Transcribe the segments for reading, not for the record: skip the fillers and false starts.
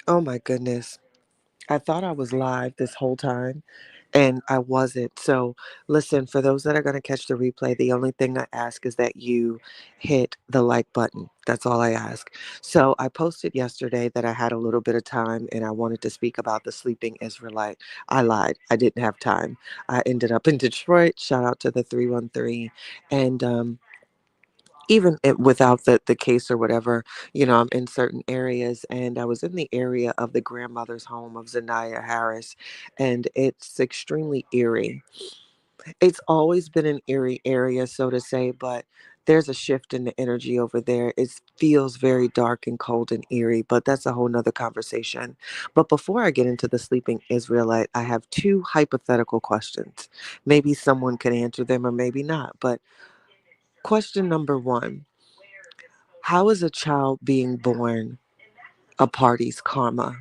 Oh my goodness. I thought I was live this whole time and I wasn't. So, listen, for those that are going to catch the replay, the only thing I ask is that you hit the like button. That's all I ask. So, I posted yesterday that I had a little bit of time and I wanted to speak about the sleeping Israelite. I lied. I didn't have time. I ended up in Detroit. Shout out to the 313. And even without the case or whatever, I'm in certain areas, and I was in the area of the grandmother's home of Zanaya Harris, and it's extremely eerie. It's always been an eerie area, so to say, but there's a shift in the energy over there. It feels very dark and cold and eerie, but that's a whole nother conversation. But before I get into the sleeping Israelite, I have two hypothetical questions. Maybe someone can answer them or maybe not. But question number one: how is a child being born a party's karma?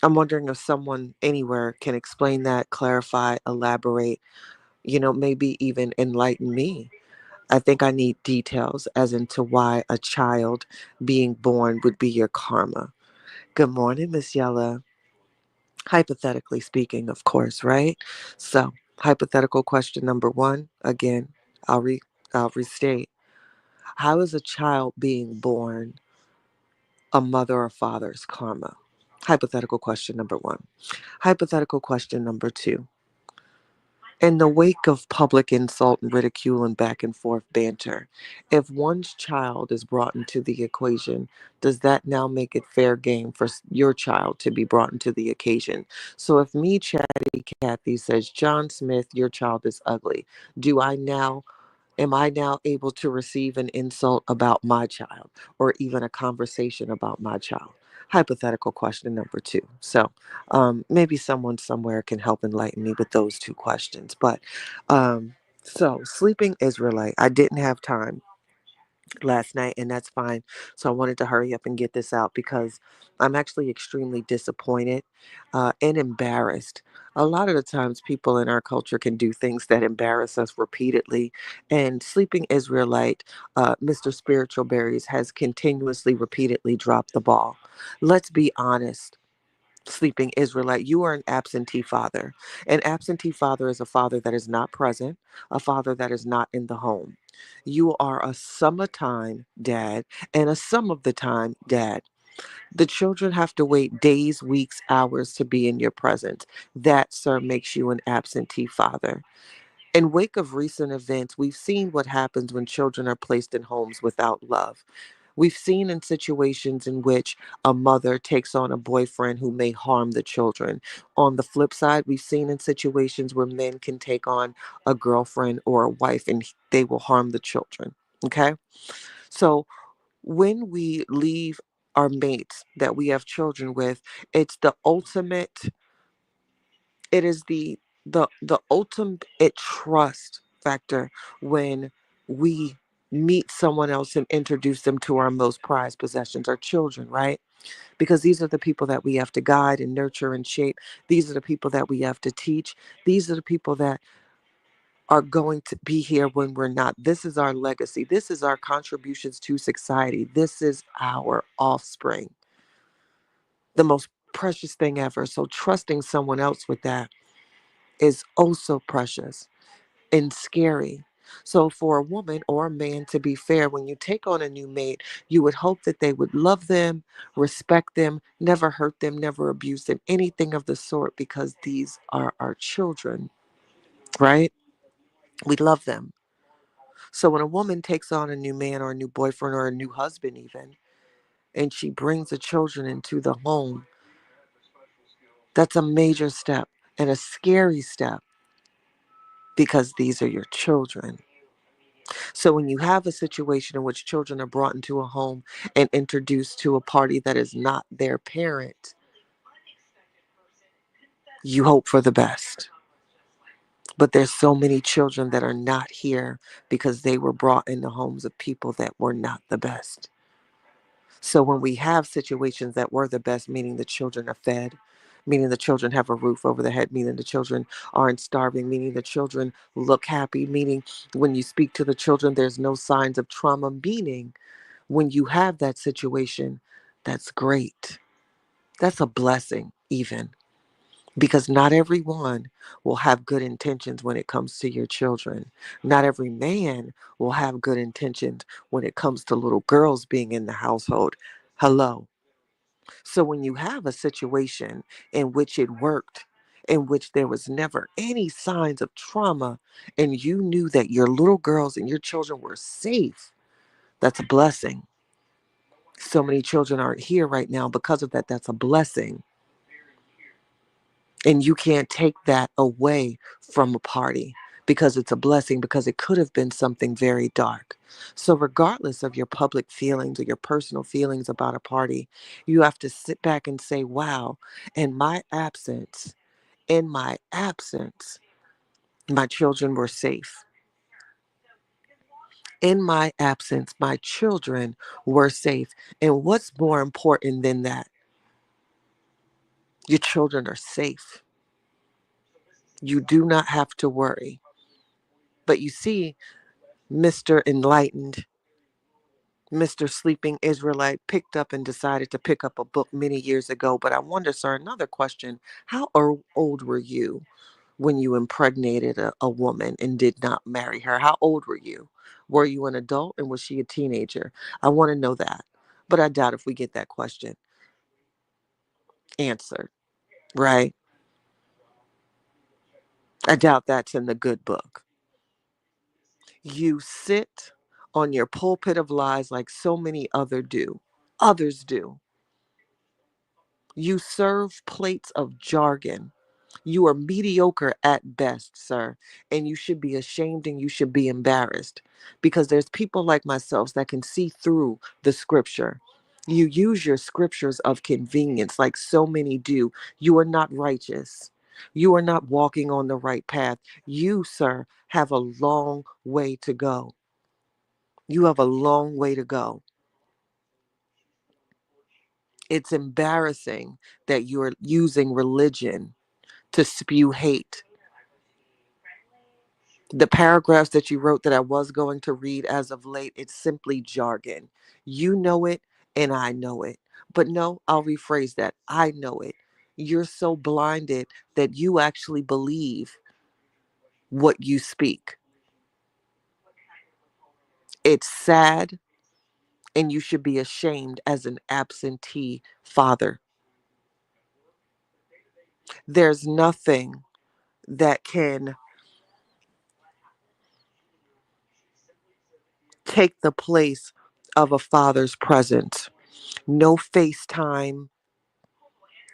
I'm wondering if someone anywhere can explain that, clarify, elaborate, maybe even enlighten me. I think I need details as into why a child being born would be your karma. Good morning, Miss Yella. Hypothetically speaking, of course, right? So, hypothetical question number one, again, I'll re I'll restate. How is a child being born a mother or father's karma? Hypothetical question number one. Hypothetical question number two. In the wake of public insult and ridicule and back and forth banter, if one's child is brought into the equation, does that now make it fair game for your child to be brought into the occasion? So if me, Chatty Cathy, says, John Smith, your child is ugly, do I now am I now able to receive an insult about my child or even a conversation about my child? Hypothetical question number two. So maybe someone somewhere can help enlighten me with those two questions. But so, sleeping Israelite, I didn't have time last night, and that's fine. So I wanted to hurry up and get this out because I'm actually extremely disappointed and embarrassed. A lot of the times, people in our culture can do things that embarrass us repeatedly. And Sleeping Israelite, Mr. Spiritual Berries, has continuously, repeatedly dropped the ball. Let's be honest. Sleeping Israelite, you are an absentee father. An absentee father is a father that is not present, a father that is not in the home. You are a summertime dad and a some of the time dad. The children have to wait days, weeks, hours to be in your presence. That, sir, makes you an absentee father. In wake of recent events, we've seen what happens when children are placed in homes without love. We've seen in situations in which a mother takes on a boyfriend who may harm the children. On the flip side, we've seen in situations where men can take on a girlfriend or a wife and they will harm the children. Okay? So when we leave our mates that we have children with, it's the ultimate it is the ultimate trust factor when we meet someone else and introduce them to our most prized possessions, our children, right? Because these are the people that we have to guide and nurture and shape. These are the people that we have to teach. These are the people that are going to be here when we're not. This is our legacy. This is our contributions to society. This is our offspring, the most precious thing ever. So trusting someone else with that is also precious and scary. So, for a woman or a man to be fair, when you take on a new mate, you would hope that they would love them, respect them, never hurt them, never abuse them, anything of the sort, because these are our children, right? We love them. So, when a woman takes on a new man or a new boyfriend or a new husband, even, and she brings the children into the home, that's a major step and a scary step because these are your children. So when you have a situation in which children are brought into a home and introduced to a party that is not their parent, you hope for the best. But there's so many children that are not here because they were brought into homes of people that were not the best. So when we have situations that were the best, meaning the children are fed, meaning the children have a roof over their head, meaning the children aren't starving, meaning the children look happy, meaning when you speak to the children, there's no signs of trauma, meaning when you have that situation, that's great. That's a blessing, even because not everyone will have good intentions when it comes to your children. Not every man will have good intentions when it comes to little girls being in the household. Hello. So when you have a situation in which it worked, in which there was never any signs of trauma, and you knew that your little girls and your children were safe, that's a blessing. So many children aren't here right now because of that. That's a blessing. And you can't take that away from a party because it's a blessing, because it could have been something very dark. So, regardless of your public feelings or your personal feelings about a party, you have to sit back and say, wow, in my absence, in my absence, my children were safe. In my absence, my children were safe. And what's more important than that? Your children are safe. You do not have to worry. But you see, Mr. Enlightened, Mr. Sleeping Israelite picked up and decided to pick up a book many years ago. But I wonder, sir, another question. How old were you when you impregnated a woman and did not marry her? How old were you? Were you an adult and was she a teenager? I want to know that. But I doubt if we get that question answered, right? I doubt that's in the good book. You sit on your pulpit of lies like so many others do. You serve plates of jargon. You are mediocre at best, sir, and you should be ashamed and you should be embarrassed because there's people like myself that can see through the scripture. You use your scriptures of convenience like so many do. You are not righteous. You are not walking on the right path. You, sir, have a long way to go. You have a long way to go. It's embarrassing that you're using religion to spew hate. The paragraphs that you wrote that I was going to read as of late, it's simply jargon. You know it and I know it. But no, I'll rephrase that. I know it. You're so blinded that you actually believe what you speak. It's sad, and you should be ashamed as an absentee father. There's nothing that can take the place of a father's presence. No FaceTime,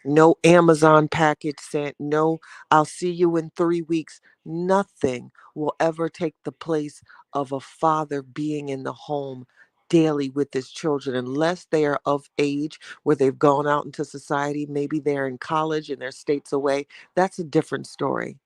no Amazon package sent, no I'll see you in 3 weeks. Nothing will ever take the place of a father being in the home daily with his children unless they are of age where they've gone out into society. Maybe they're in college and they're states away. That's a different story.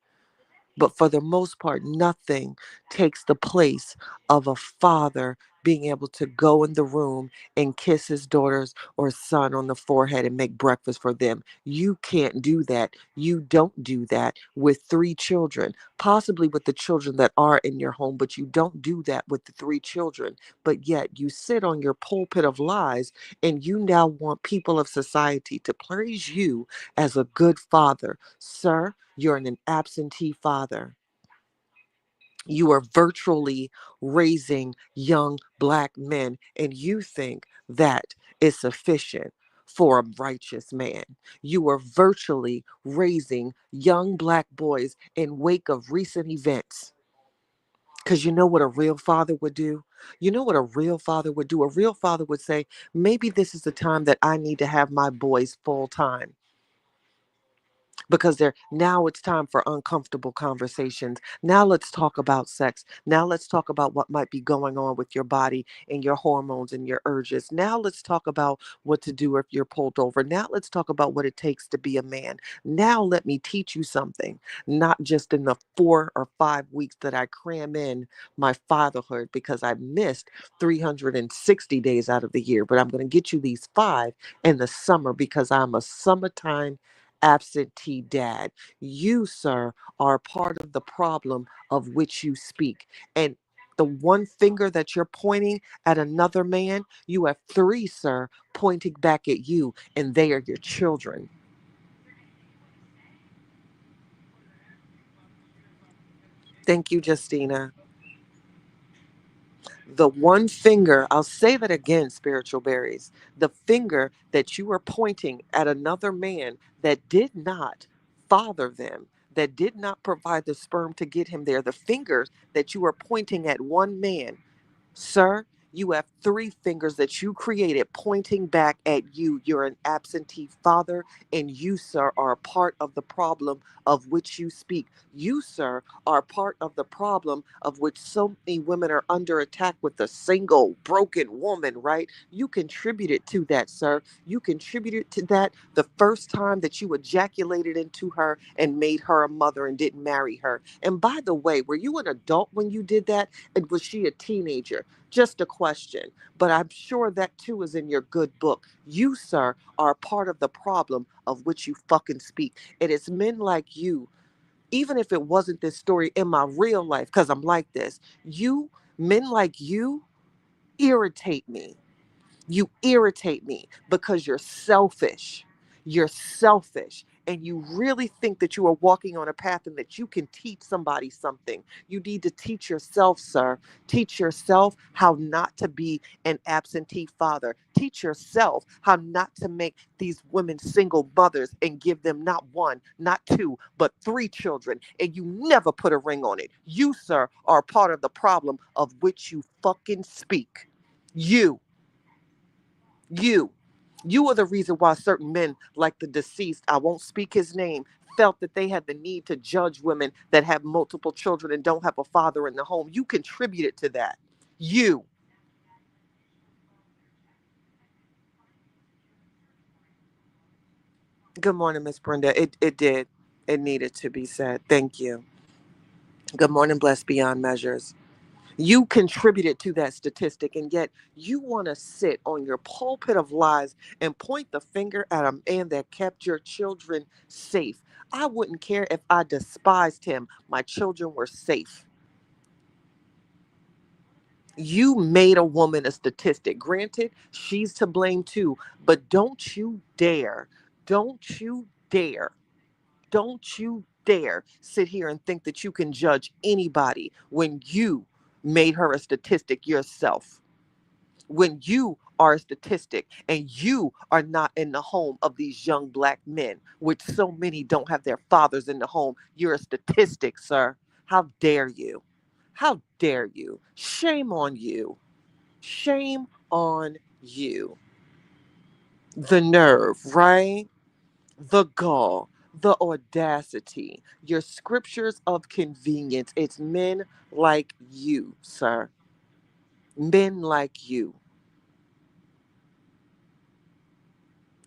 But for the most part, nothing takes the place of a father being able to go in the room and kiss his daughters or son on the forehead and make breakfast for them. You can't do that. You don't do that with three children, possibly with the children that are in your home, but you don't do that with the three children. But yet you sit on your pulpit of lies and you now want people of society to praise you as a good father. Sir, you're an absentee father. You are virtually raising young black men, and you think that is sufficient for a righteous man. You are virtually raising young black boys in wake of recent events. Because you know what a real father would do? You know what a real father would do? A real father would say, maybe this is the time that I need to have my boys full time because they're now it's time for uncomfortable conversations. Now let's talk about sex. Now let's talk about what might be going on with your body and your hormones and your urges. Now let's talk about what to do if you're pulled over. Now let's talk about what it takes to be a man. Now let me teach you something, not just in the 4 or 5 weeks that I cram in my fatherhood because I missed 360 days out of the year, but I'm going to get you these 5 in the summer because I'm a summertime absentee dad. You, sir, are part of the problem of which you speak. And The one finger that you're pointing at another man, you have three, sir, pointing back at you, and they are your children. Thank you, Justina. The one finger, I'll say that again, spiritual berries, the finger that you are pointing at another man that did not father them, that did not provide the sperm to get him there, the fingers that you are pointing at one man. Sir, you have three fingers that you created pointing back at you. You're an absentee father, and you, sir, are a part of the problem of which you speak. You, sir, are part of the problem of which so many women are under attack with a single broken woman, right? You contributed to that, sir. You contributed to that the first time that you ejaculated into her and made her a mother and didn't marry her. And by the way, were you an adult when you did that? And was she a teenager? Just a question. But I'm sure that too is in your good book. You, sir, are part of the problem of which you fucking speak. It is men like you, even if it wasn't this story in my real life, because I'm like this, you, men like you, irritate me. You irritate me because you're selfish. You're selfish. And you really think that you are walking on a path and that you can teach somebody something. You need to teach yourself, sir. Teach yourself how not to be an absentee father. Teach yourself how not to make these women single mothers and give them not one, not two, but three children. And you never put a ring on it. You, sir, are part of the problem of which you fucking speak. You. You. You are the reason why certain men, like the deceased, I won't speak his name, felt that they had the need to judge women that have multiple children and don't have a father in the home. You contributed to that. You. Good morning, Miss Brenda. It did. It needed to be said. Thank you. Good morning, blessed beyond measures. You contributed to that statistic, and yet you want to sit on your pulpit of lies and point the finger at a man that kept your children safe. I wouldn't care if I despised him. My children were safe. You made a woman a statistic. Granted, she's to blame too, but don't you dare, don't you dare sit here and think that you can judge anybody when you made her a statistic yourself. When you are a statistic and you are not in the home of these young black men, which so many don't have their fathers in the home, you're a statistic, sir. How dare you? How dare you? Shame on you. Shame on you. The nerve, right? The gall, the audacity, your scriptures of convenience. It's men like you, sir. Men like you.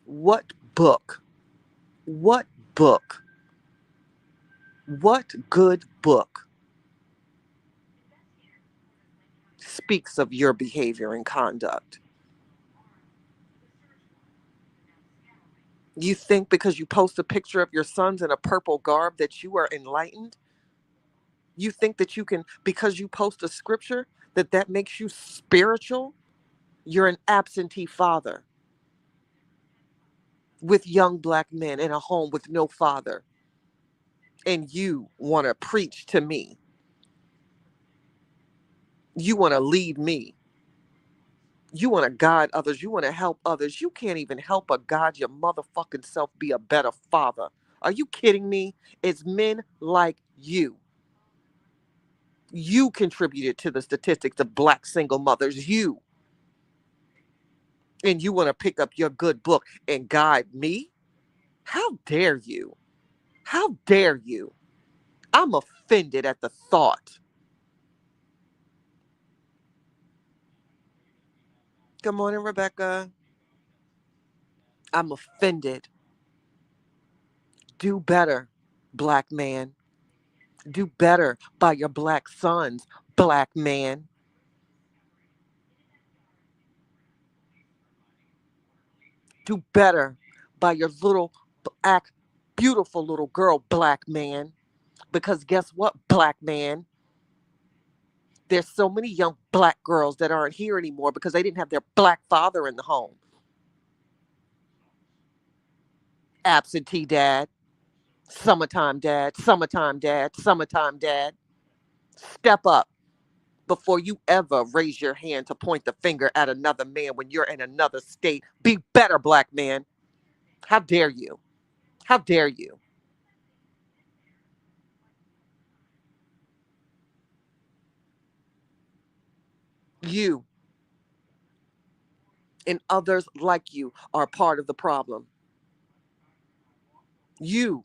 What book? What book? What good book speaks of your behavior and conduct? You think because you post a picture of your sons in a purple garb that you are enlightened? You think that you can, because you post a scripture, that that makes you spiritual? You're an absentee father with young black men in a home with no father. And you want to preach to me. You want to lead me. You want to guide others. You want to help others. You can't even help but guide your motherfucking self be a better father. Are you kidding me? It's men like you. You contributed to the statistics of black single mothers. You. And you want to pick up your good book and guide me? How dare you? How dare you? I'm offended at the thought. Good morning, Rebecca. I'm offended. Do better, black man. Do better by your black sons, black man. Do better by your little black, beautiful little girl, black man. Because guess what, black man? There's so many young black girls that aren't here anymore because they didn't have their black father in the home. Absentee dad, summertime dad, summertime dad, summertime dad. Step up before you ever raise your hand to point the finger at another man when you're in another state. Be better, black man. How dare you? How dare you? You and others like you are part of the problem. You,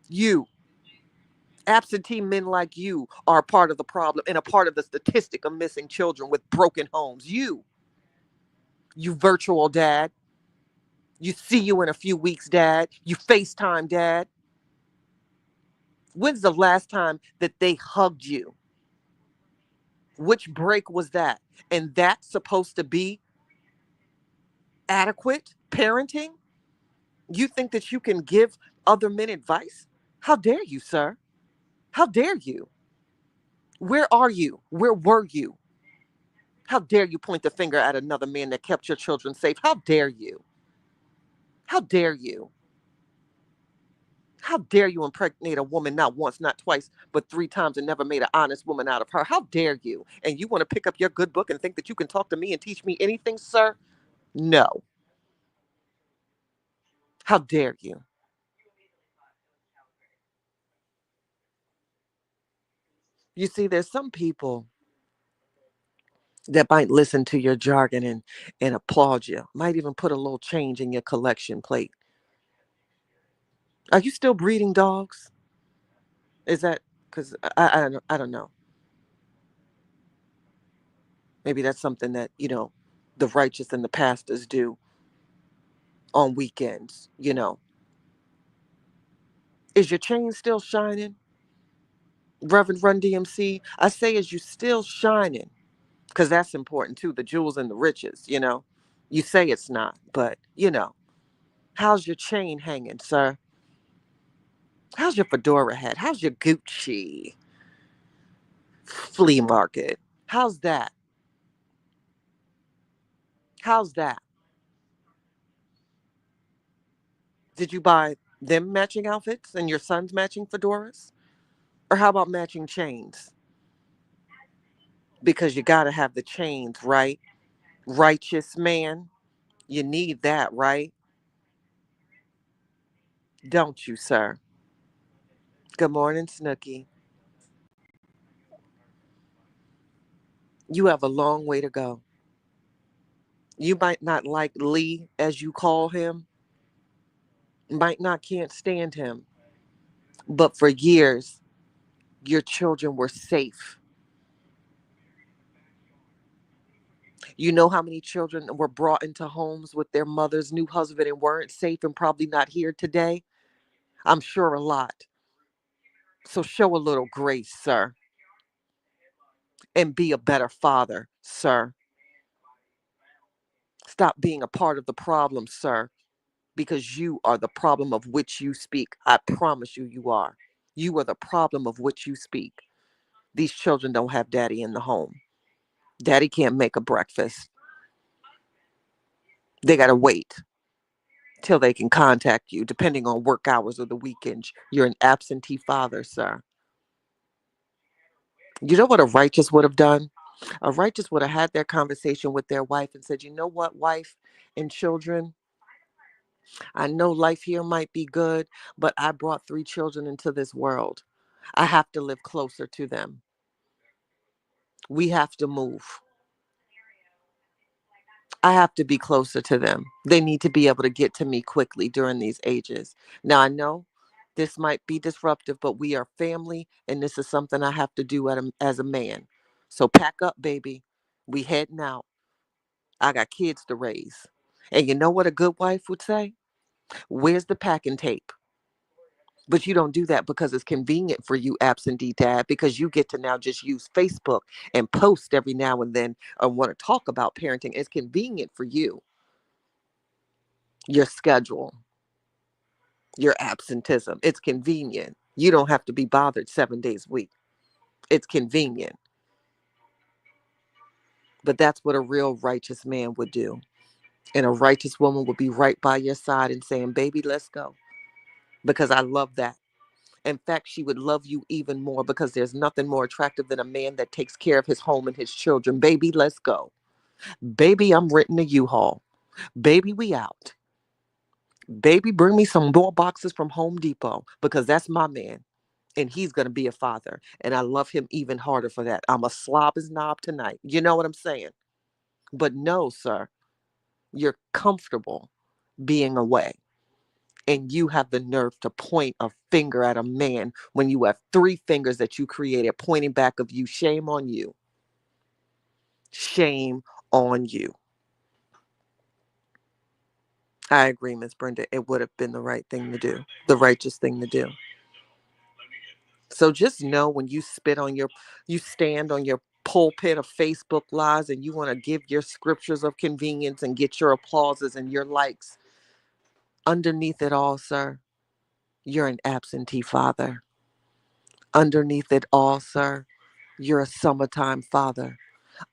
you, absentee men like you are part of the problem and a part of the statistic of missing children with broken homes. You virtual dad. You see you in a few weeks, dad. You FaceTime, dad. When's the last time that they hugged you? Which break was that? And that's supposed to be adequate parenting? You think that you can give other men advice? How dare you, sir? How dare you? Where are you? Where were you? How dare you point the finger at another man that kept your children safe? How dare you? How dare you? How dare you impregnate a woman not once, not twice, but three times and never made an honest woman out of her? How dare you? And you want to pick up your good book and think that you can talk to me and teach me anything, sir? No. How dare you? You see, there's some people that might listen to your jargon and applaud you, might even put a little change in your collection plate. Are you still breeding dogs? Is that because I don't know. Maybe that's something that, the righteous and the pastors do on weekends, Is your chain still shining? Reverend Run DMC, I say, is you still shining? Because that's important too, the jewels and the riches. You say it's not, but, how's your chain hanging, sir? How's your fedora hat? How's your Gucci flea market? How's that? How's that? Did you buy them matching outfits and your son's matching fedoras? Or how about matching chains? Because you got to have the chains, right? Righteous man, you need that, right? Don't you, sir? Good morning, Snooky. You have a long way to go. You might not like Lee, as you call him, might not can't stand him, but for years, your children were safe. You know how many children were brought into homes with their mother's new husband and weren't safe and probably not here today? I'm sure a lot. So show a little grace, sir, and be a better father, sir. Stop being a part of the problem, sir, because you are the problem of which you speak. I promise you, you are. You are the problem of which you speak. These children don't have daddy in the home. Daddy can't make a breakfast. They got to wait till they can contact you, depending on work hours or the weekends. You're an absentee father, sir. You know what a righteous would have done? A righteous would have had their conversation with their wife and said, you know what, wife and children, I know life here might be good, but I brought three children into this world. I have to live closer to them. We have to move. I have to be closer to them. They need to be able to get to me quickly during these ages. Now, I know this might be disruptive, but we are family, and this is something I have to do as a man. So pack up, baby. We heading out. I got kids to raise. And you know what a good wife would say? Where's the packing tape? But you don't do that because it's convenient for you, absentee dad, because you get to now just use Facebook and post every now and then and want to talk about parenting. It's convenient for you, your schedule, your absentism. It's convenient. You don't have to be bothered 7 days a week. It's convenient. But that's what a real righteous man would do. And a righteous woman would be right by your side and saying, baby, let's go. Because I love that. In fact, she would love you even more because there's nothing more attractive than a man that takes care of his home and his children. Baby, let's go. Baby, I'm renting a U-Haul. Baby, we out. Baby, bring me some more boxes from Home Depot because that's my man. And he's going to be a father. And I love him even harder for that. I'm a slob as knob tonight. You know what I'm saying? But no, sir, you're comfortable being away. And you have the nerve to point a finger at a man when you have three fingers that you created pointing back of you. Shame on you. Shame on you. I agree, Miss Brenda. It would have been the right thing to do, the righteous thing to do. So just know when you you stand on your pulpit of Facebook lives and you want to give your scriptures of convenience and get your applauses and your likes, underneath it all, sir, you're an absentee father. Underneath it all, sir, you're a summertime father.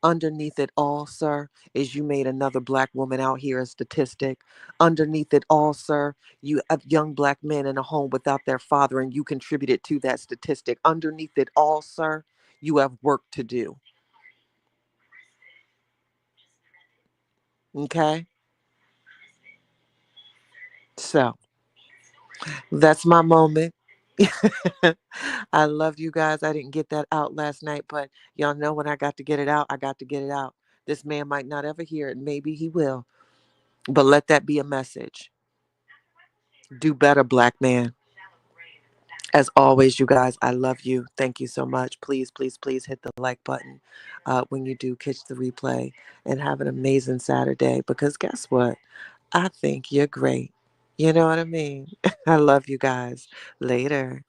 Underneath it all, sir, is you made another black woman out here a statistic. Underneath it all, sir, you have young black men in a home without their father and you contributed to that statistic. Underneath it all, sir, you have work to do. Okay? So that's my moment. I love you guys. I didn't get that out last night, but y'all know when I got to get it out, I got to get it out. This man might not ever hear it. Maybe he will. But let that be a message. Do better, black man. As always, you guys, I love you. Thank you so much. Please, please, please hit the like button when you do catch the replay and have an amazing Saturday because guess what? I think you're great. You know what I mean? I love you guys. Later.